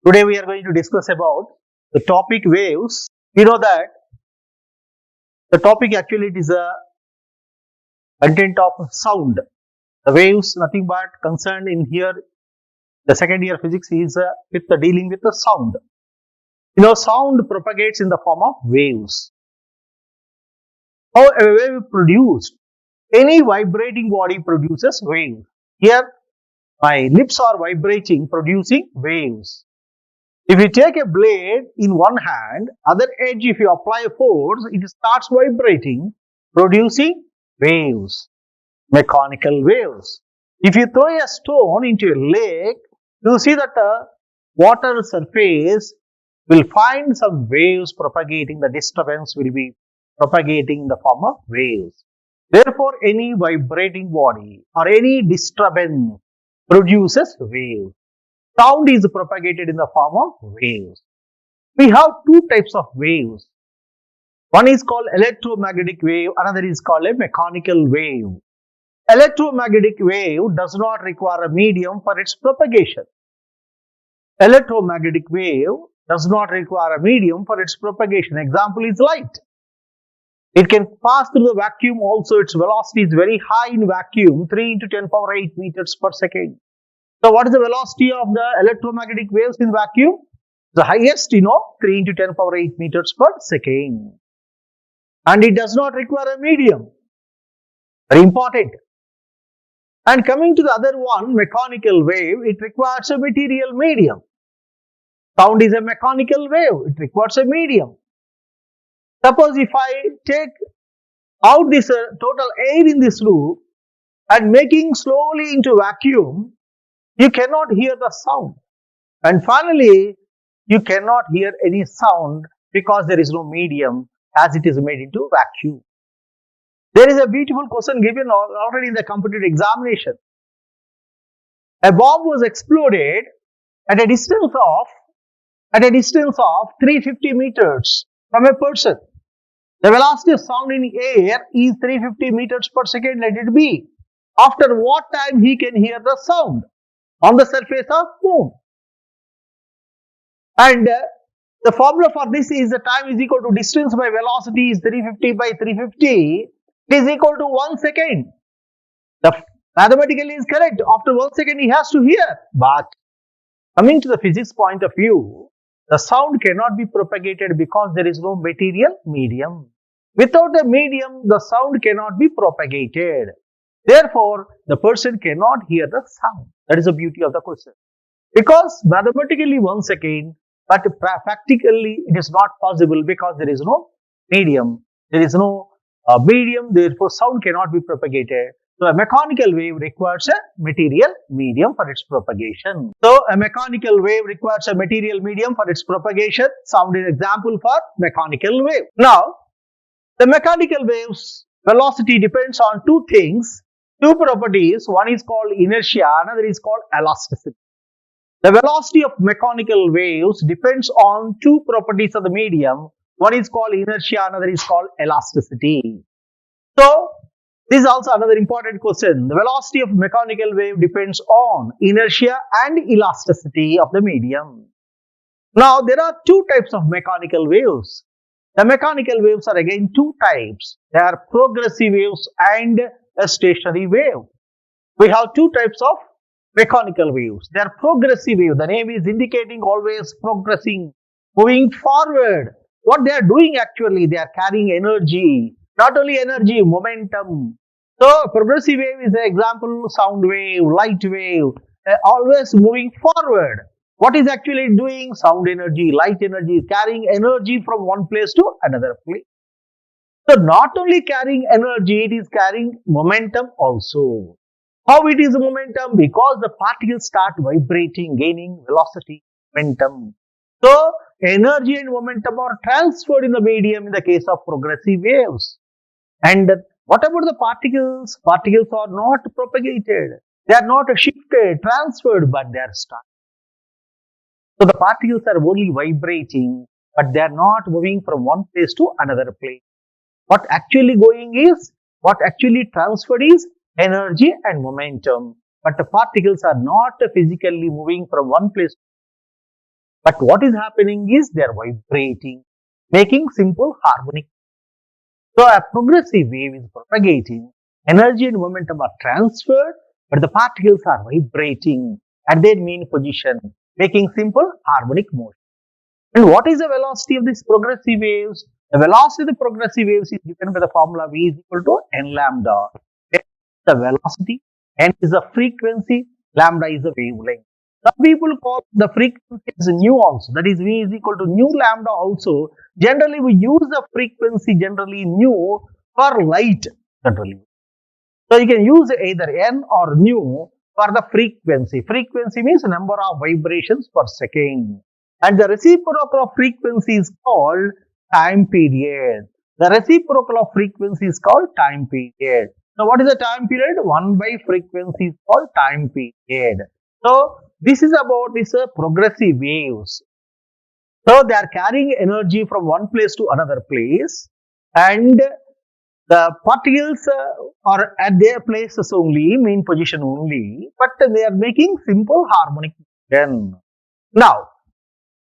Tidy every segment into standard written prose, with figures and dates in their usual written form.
Today we are going to discuss about the topic waves. You know that the topic actually it is a content of sound. The waves nothing but concerned in here. The second year physics is with the dealing with the sound. Sound propagates in the form of waves. How a wave produced? Any vibrating body produces waves. Here, my lips are vibrating, producing waves. If you take a blade in one hand, other edge, if you apply force, it starts vibrating, producing waves, mechanical waves. If you throw a stone into a lake, you see that the water surface will find some waves propagating, the disturbance will be propagating in the form of waves. Therefore, any vibrating body or any disturbance produces waves. Sound is propagated in the form of waves. We have two types of waves. One is called electromagnetic wave, another is called a mechanical wave. Electromagnetic wave does not require a medium for its propagation. Electromagnetic wave does not require a medium for its propagation. Example is light. It can pass through the vacuum also. Its velocity is very high in vacuum, 3 into 10 power 8 meters per second. So what is the velocity of the electromagnetic waves in vacuum? The highest, 3 into 10 power 8 meters per second. And it does not require a medium. Very important. And coming to the other one, mechanical wave, it requires a material medium. Sound is a mechanical wave. It requires a medium. Suppose if I take out this total air in this loop and making slowly into vacuum, you cannot hear the sound. And finally, you cannot hear any sound because there is no medium as it is made into vacuum. There is a beautiful question given already in the competitive examination. A bomb was exploded at a distance of 350 meters from a person. The velocity of sound in air is 350 meters per second, let it be. After what time he can hear the sound? On the surface of moon. And the formula for this is the time is equal to distance by velocity is 350 by 350. It is equal to 1 second. Mathematically is correct. After 1 second he has to hear. But coming to the physics point of view, the sound cannot be propagated because there is no material medium. Without a medium, the sound cannot be propagated. Therefore, the person cannot hear the sound. That is the beauty of the question. Because mathematically 1 second, but practically it is not possible because there is no medium. There is no medium, therefore sound cannot be propagated. So a mechanical wave requires a material medium for its propagation. So a mechanical wave requires a material medium for its propagation. Sound is example for mechanical wave. Now, the mechanical wave's velocity depends on two things. Two properties, one is called inertia, another is called elasticity. The velocity of mechanical waves depends on two properties of the medium. One is called inertia, another is called elasticity. So, this is also another important question. The velocity of mechanical wave depends on inertia and elasticity of the medium. Now, there are two types of mechanical waves. The mechanical waves are again two types. They are progressive waves and a stationary wave. We have two types of mechanical waves. They are progressive waves. The name is indicating always progressing, moving forward. What they are doing actually, they are carrying energy. Not only energy, momentum. So, progressive wave is an example, sound wave, light wave, always moving forward. What is actually doing? Sound energy, light energy, carrying energy from one place to another place. So, not only carrying energy, it is carrying momentum also. How it is momentum? Because the particles start vibrating, gaining velocity, momentum. So, energy and momentum are transferred in the medium in the case of progressive waves. And what about the particles? Particles are not propagated. They are not shifted, transferred, but they are stuck. So, the particles are only vibrating, but they are not moving from one place to another place. What actually transferred is energy and momentum, but the particles are not physically moving from one place. But what is happening is they are vibrating, making simple harmonic. So a progressive wave is propagating, energy and momentum are transferred, but the particles are vibrating at their mean position, making simple harmonic motion. And what is the velocity of these progressive waves? The velocity of the progressive waves is given by the formula V is equal to n lambda. N is the velocity, n is the frequency, lambda is the wavelength. Some people call the frequency as nu also. That is V is equal to nu lambda also. Generally, we use the frequency generally nu for light generally. So you can use either n or nu for the frequency. Frequency means number of vibrations per second. And the reciprocal of frequency is called time period. The reciprocal of frequency is called time period. So what is the time period? 1 by frequency is called time period. So this is about this progressive waves. So they are carrying energy from one place to another place, and the particles are at their places only, mean position only, but they are making simple harmonic motion. Now,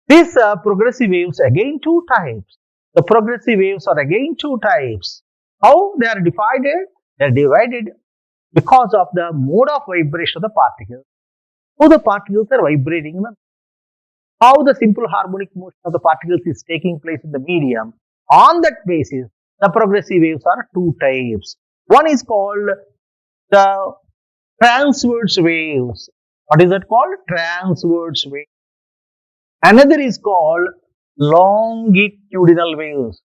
these progressive waves again two types. The progressive waves are again two types. How they are divided? They are divided because of the mode of vibration of the particles. How the particles are vibrating, how the simple harmonic motion of the particles is taking place in the medium. On that basis, the progressive waves are two types. One is called the transverse waves. What is that called? Transverse waves. Another is called longitudinal waves.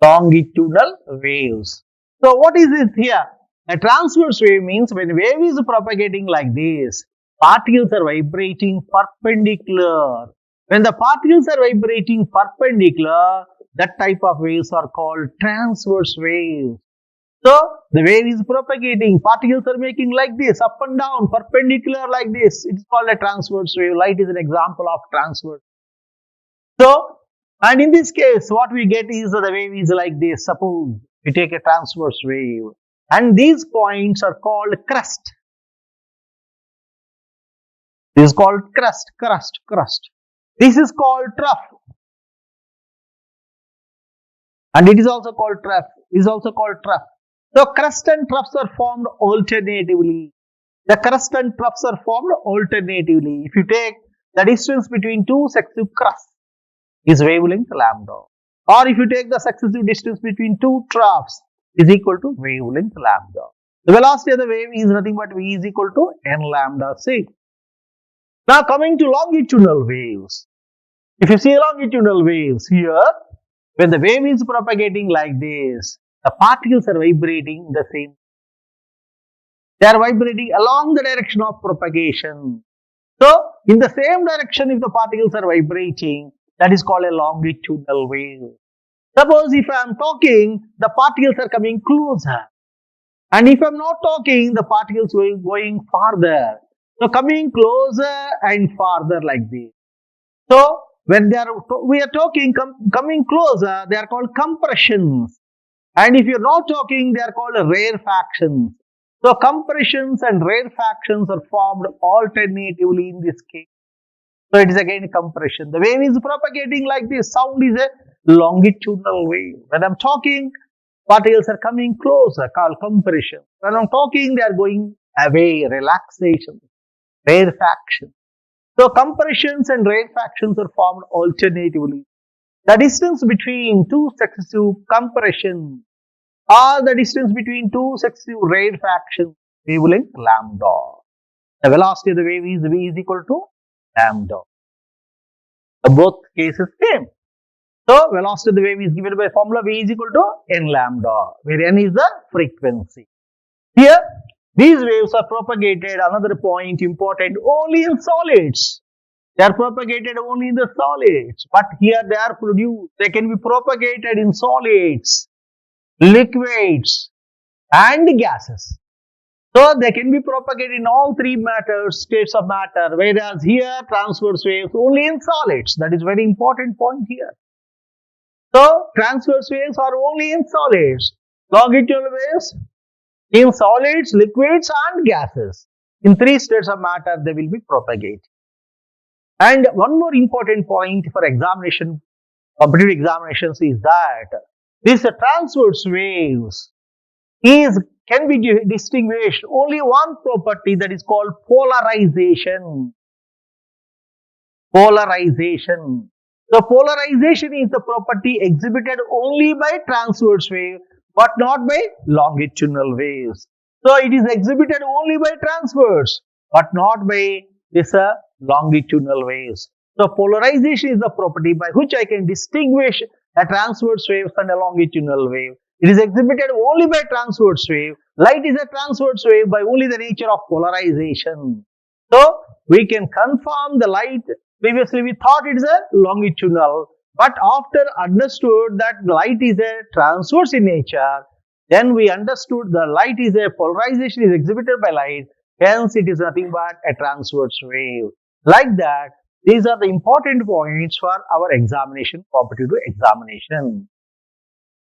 Longitudinal waves. So what is it here? A transverse wave means when wave is propagating like this, particles are vibrating perpendicular. When the particles are vibrating perpendicular, that type of waves are called transverse waves. So the wave is propagating, particles are making like this, up and down, perpendicular like this. It's called a transverse wave. Light is an example of transverse. So, and in this case, what we get is the wave is like this. Suppose we take a transverse wave, and these points are called crest. This is called crest. This is called trough. And it is also called trough. So crest and troughs are formed alternatively. The crest and troughs are formed alternatively. If you take the distance between two successive crests is wavelength lambda. Or if you take the successive distance between two troughs is equal to wavelength lambda. The velocity of the wave is nothing but V is equal to n lambda c. Now coming to longitudinal waves. If you see longitudinal waves here, when the wave is propagating like this, the particles are vibrating the same. They are vibrating along the direction of propagation. So, in the same direction, if the particles are vibrating, that is called a longitudinal wave. Suppose if I am talking, the particles are coming closer. And if I am not talking, the particles are going farther. So, coming closer and farther like this. So, when we are talking, coming closer, they are called compressions. And if you are not talking, they are called rarefactions. So, compressions and rarefactions are formed alternatively in this case. So, it is again a compression. The wave is propagating like this. Sound is a longitudinal wave. When I am talking, particles are coming closer, called compression. When I am talking, they are going away, relaxation, rarefaction. So, compressions and rarefactions are formed alternatively. The distance between two successive compressions or the distance between two successive rarefactions, wavelength lambda. The velocity of the wave is V is equal to lambda. Both cases same. So, velocity of the wave is given by formula V is equal to n lambda, where n is the frequency. Here, these waves are propagated, another point important, only in solids. They are propagated only in the solids, but here they are produced. They can be propagated in solids, liquids, and gases. So they can be propagated in all three states of matter, whereas here transverse waves only in solids. That is very important point here. So transverse waves are only in solids. Longitudinal waves In solids, liquids and gases. In three states of matter, they will be propagated. And one more important point for examination, competitive examinations is that these transverse waves can be distinguished only one property, that is called polarization. Polarization. So polarization is the property exhibited only by transverse wave but not by longitudinal waves. So it is exhibited only by transverse but not by this longitudinal waves. So polarization is the property by which I can distinguish a transverse wave and a longitudinal wave. It is exhibited only by transverse wave. Light is a transverse wave by only the nature of polarization. So we can confirm the light. Previously we thought it is a longitudinal, but after understood that light is a transverse in nature, then we understood the light is a polarization is exhibited by light, hence it is nothing but a transverse wave. Like that, these are the important points for our examination, competitive examination.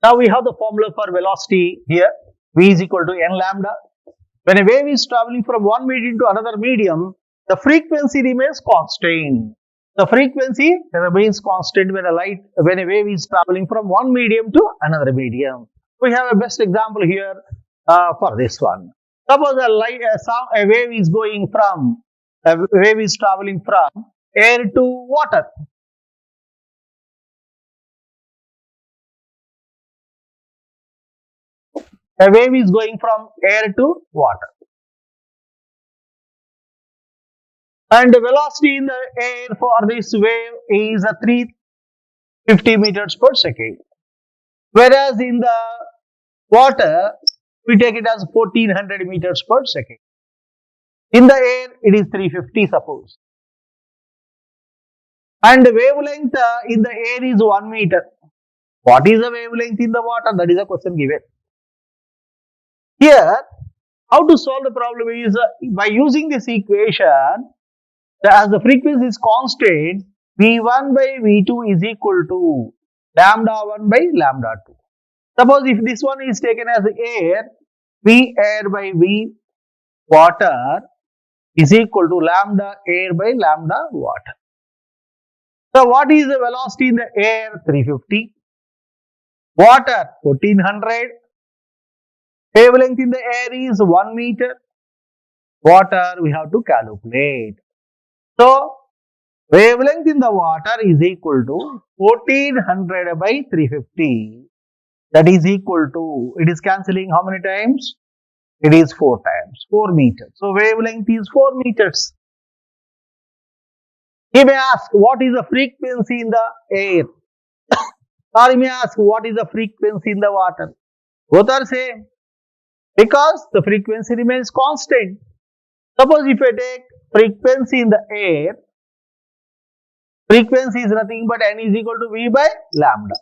Now we have the formula for velocity here, v is equal to n lambda. When a wave is traveling from one medium to another medium, the frequency remains constant. The frequency remains constant when a wave is traveling from one medium to another medium. We have a best example here for this one. Suppose a wave is traveling from air to water. A wave is going from air to water. And the velocity in the air for this wave is 350 meters per second. Whereas in the water, we take it as 1400 meters per second. In the air, it is 350 suppose. And the wavelength in the air is 1 meter. What is the wavelength in the water? That is a question given. Here, how to solve the problem is by using this equation. As the frequency is constant, V1 by V2 is equal to lambda 1 by lambda 2. Suppose if this one is taken as air, V air by V water is equal to lambda air by lambda water. So what is the velocity in the air? 350. Water 1400. Wavelength in the air is 1 meter. Water we have to calculate. So, wavelength in the water is equal to 1400 by 350. That is equal to, it is cancelling how many times? It is 4 times, 4 meters. So, wavelength is 4 meters. He may ask, what is the frequency in the air? Or he may ask, what is the frequency in the water? Both are same. Because the frequency remains constant. Suppose if I take frequency in the air, frequency is nothing but n is equal to V by lambda.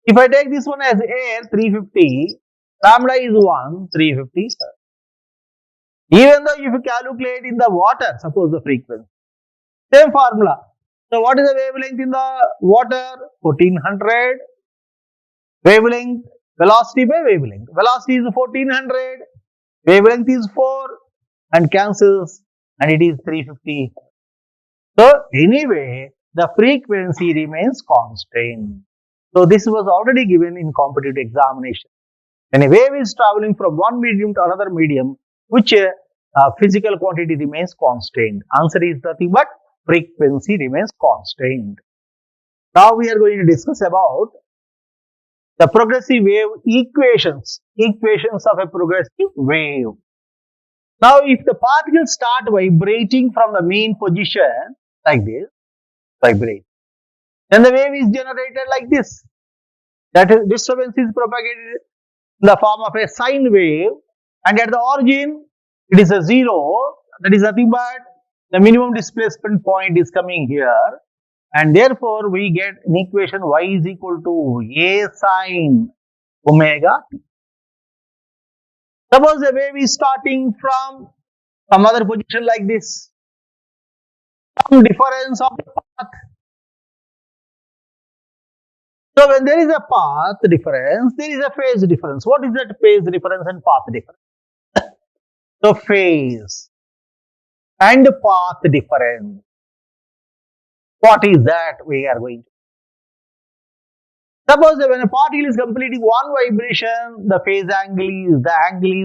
If I take this one as air, 350, lambda is 1, 350. Even though if you calculate in the water, suppose the frequency, same formula. So what is the wavelength in the water? 1400. Wavelength, velocity by wavelength. Velocity is 1400, wavelength is 4 and cancels and it is 350. So anyway, the frequency remains constant. So this was already given in competitive examination. When a wave is traveling from one medium to another medium, which physical quantity remains constant. Answer is nothing but frequency remains constant. Now we are going to discuss about the progressive wave equations of a progressive wave. Now, if the particles start vibrating from the mean position like this, vibrate, then the wave is generated like this. That is, disturbance is propagated in the form of a sine wave, and at the origin, it is a zero. That is nothing but the minimum displacement point is coming here, and therefore we get an equation y is equal to a sine omega t. Suppose the wave is starting from some other position like this, some difference of the path. So when there is a path difference, there is a phase difference. What is that phase difference and path difference? So phase and path difference. What is that we are going to? Suppose that when a particle is completing one vibration, the phase angle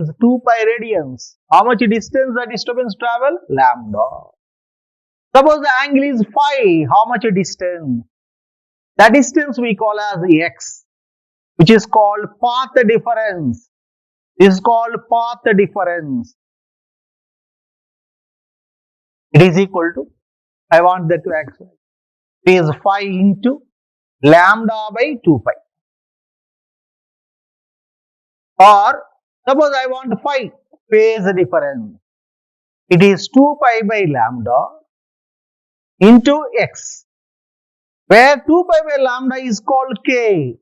is 2 pi radians. How much distance the disturbance travel? Lambda. Suppose the angle is phi, how much distance? The distance we call as x, which is called path difference. This is called path difference. It is equal to, I want that to actually, it is phi into lambda by 2 pi. Or suppose I want phi, phase difference. It is 2 pi by lambda into x, where 2 pi by lambda is called k.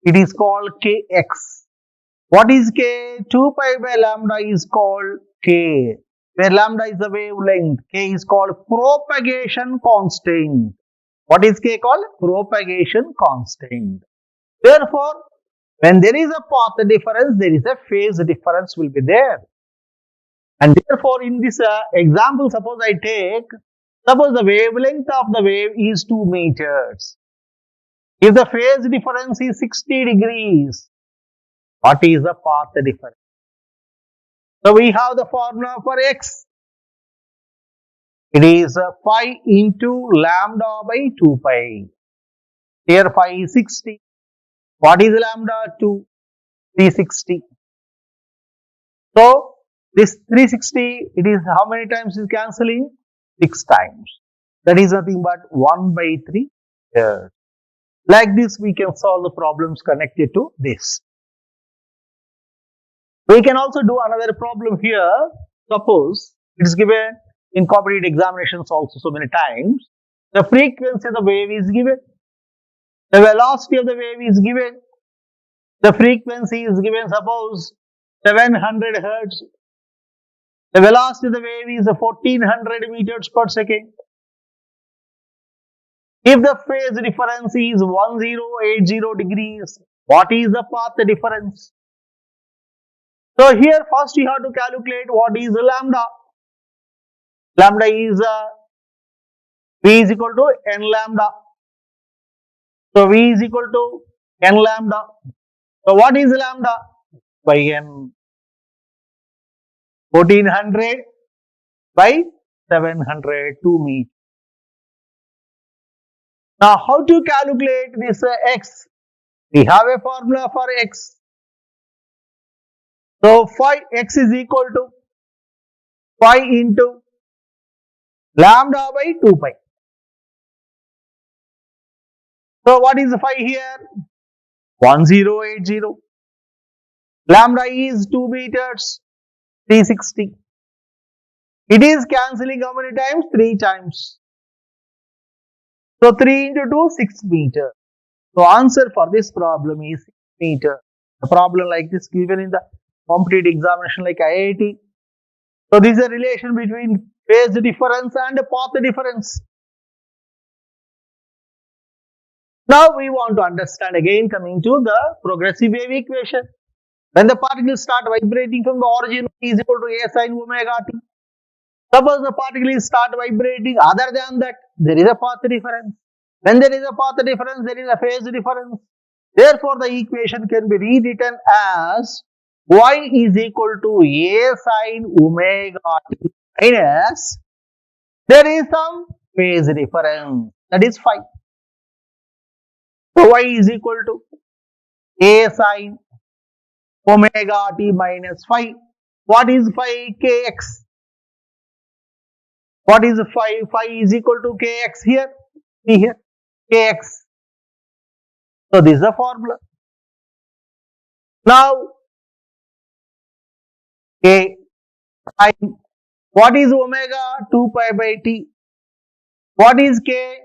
It is called kx. What is k? 2 pi by lambda is called k, where lambda is the wavelength. K is called propagation constant. What is k called? Propagation constant. Therefore, when there is a path difference, there is a phase difference will be there. And therefore, in this example, suppose the wavelength of the wave is 2 meters. If the phase difference is 60 degrees, what is the path difference? So we have the formula for x. It is phi into lambda by 2 pi. Here phi is 60. What is lambda? 2. 360. So this 360, it is how many times is cancelling? 6 times. That is nothing but 1 by 3 here. Like this, we can solve the problems connected to this. We can also do another problem here. Suppose it is given in competitive examinations also so many times. The frequency of the wave is given. The velocity of the wave is given. The frequency is given, suppose 700 hertz. The velocity of the wave is 1400 meters per second. If the phase difference is 1080 degrees, what is the path difference? So here first you have to calculate what is lambda. Lambda is V is equal to n lambda. So V is equal to n lambda. So what is lambda? By n. 1400 by 700, 2 meters. Now how to calculate this x? We have a formula for x. So phi x is equal to phi into lambda by 2 pi. So what is phi here? 1080. Lambda is 2 meters, 360. It is cancelling how many times? 3 times. So 3 into 2, 6 meters. So answer for this problem is 6 meters. A problem like this given in the competitive examination like IIT. So this is a relation between phase difference and path difference. Now we want to understand again, coming to the progressive wave equation. When the particles start vibrating from the origin, is equal to a sin omega t. Suppose the particles start vibrating, other than that, there is a path difference. When there is a path difference, there is a phase difference. Therefore, the equation can be rewritten as y is equal to a sin omega t minus there is some phase difference, that is phi. So y is equal to a sin omega t minus phi. What is phi? Kx. What is phi? Phi is equal to kx here. See here, kx. So this is the formula. Now k sin. What is omega? 2 pi by t. What is k?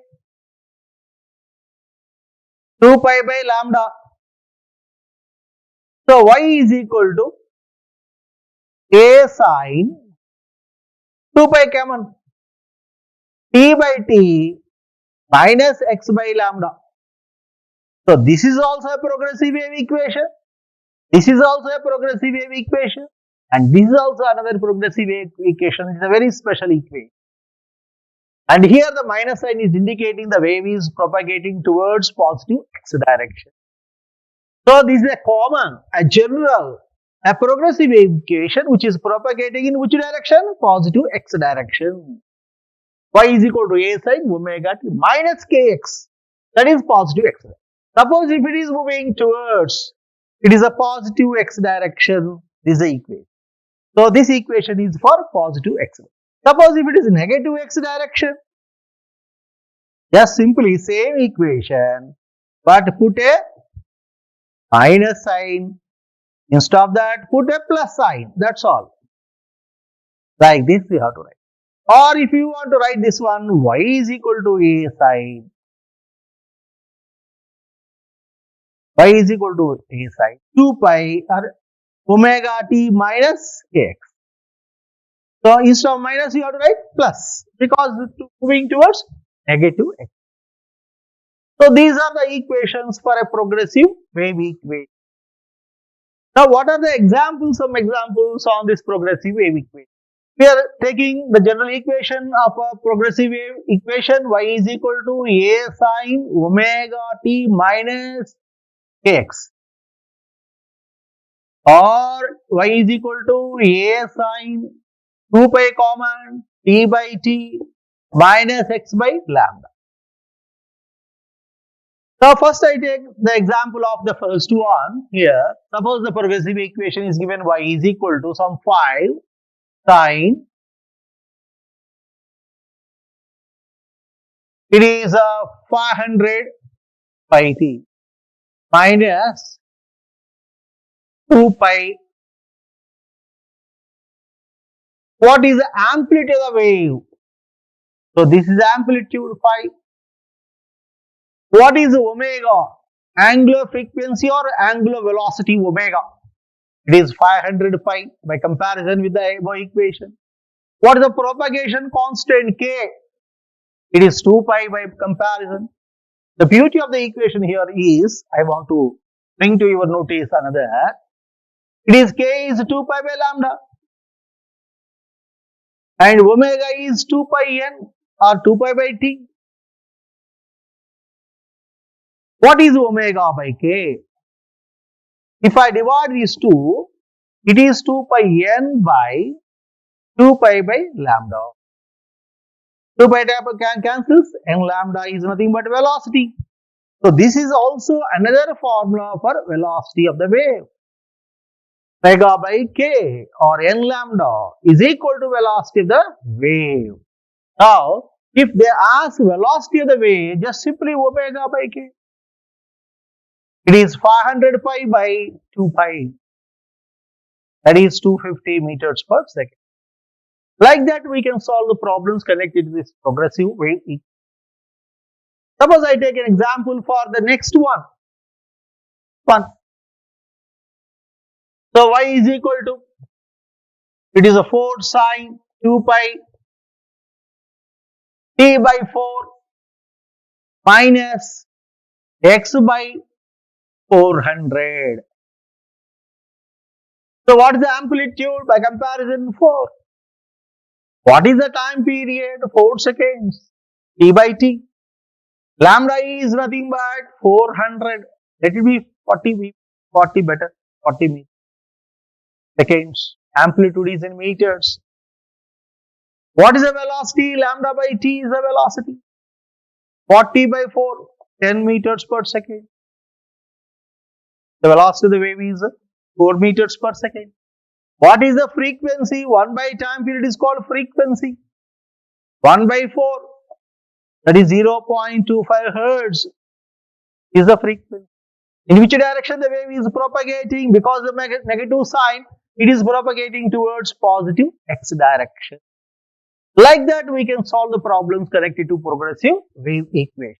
2 pi by lambda. So y is equal to a sin 2 pi common t by t minus x by lambda. So this is also a progressive wave equation. This is also a progressive wave equation. And this is also another progressive equation. It's a very special equation. And here the minus sign is indicating the wave is propagating towards positive x direction. So this is a common, a general, a progressive wave equation which is propagating in which direction? Positive x direction. Y is equal to a sine omega t minus kx. That is positive x. Suppose if it is moving towards, it is a positive x direction. This is the equation. So this equation is for positive x. Suppose if it is negative x direction, just simply same equation, but put a minus sign. Instead of that, put a plus sign. That's all. Like this we have to write. Or if you want to write this one, y is equal to a sine. Y is equal to a sine 2 pi or omega t minus kx. So instead of minus, you have to write plus because moving towards negative x. So these are the equations for a progressive wave equation. Now what are the examples? Some examples on this progressive wave equation. We are taking the general equation of a progressive wave equation. Y is equal to a sine omega t minus kx, or y is equal to a sine 2 pi common t by t minus x by lambda. Now first I take the example of the first one here. Suppose the progressive equation is given y is equal to some 5 sine, it is 500 pi t minus 2 pi. What is the amplitude of the wave? So this is amplitude phi. What is omega? Angular frequency or angular velocity omega? It is 500 pi by comparison with the above equation. What is the propagation constant k? It is 2 pi by comparison. The beauty of the equation here is, I want to bring to your notice another. It is k is 2 pi by lambda. And omega is 2 pi n or 2 pi by t. What is omega by k? If I divide these two, it is 2 pi n by 2 pi by lambda. 2 pi cancels and lambda is nothing but velocity. So this is also another formula for velocity of the wave. Omega by k or n lambda is equal to velocity of the wave. Now, if they ask velocity of the wave, just simply omega by k. It is 500 pi by 2 pi. That is 250 meters per second. Like that, we can solve the problems connected to this progressive wave equation. Suppose I take an example for the next one. So y is equal to, it is a 4 sine 2 pi t by 4 minus x by 400. So what is the amplitude by comparison? 4. What is the time period? 4 seconds. T by t. Lambda is nothing but 400. Let it be 40 better. 40 seconds. Amplitude is in meters. What is the velocity? Lambda by t is the velocity. 40 by 4, 10 meters per second. The velocity of the wave is 4 meters per second. What is the frequency? 1 by time period is called frequency. 1 by 4, that is 0.25 hertz is the frequency. In which direction the wave is propagating? Because of the negative sign, it is propagating towards positive x direction. Like that, we can solve the problems connected to progressive wave equation.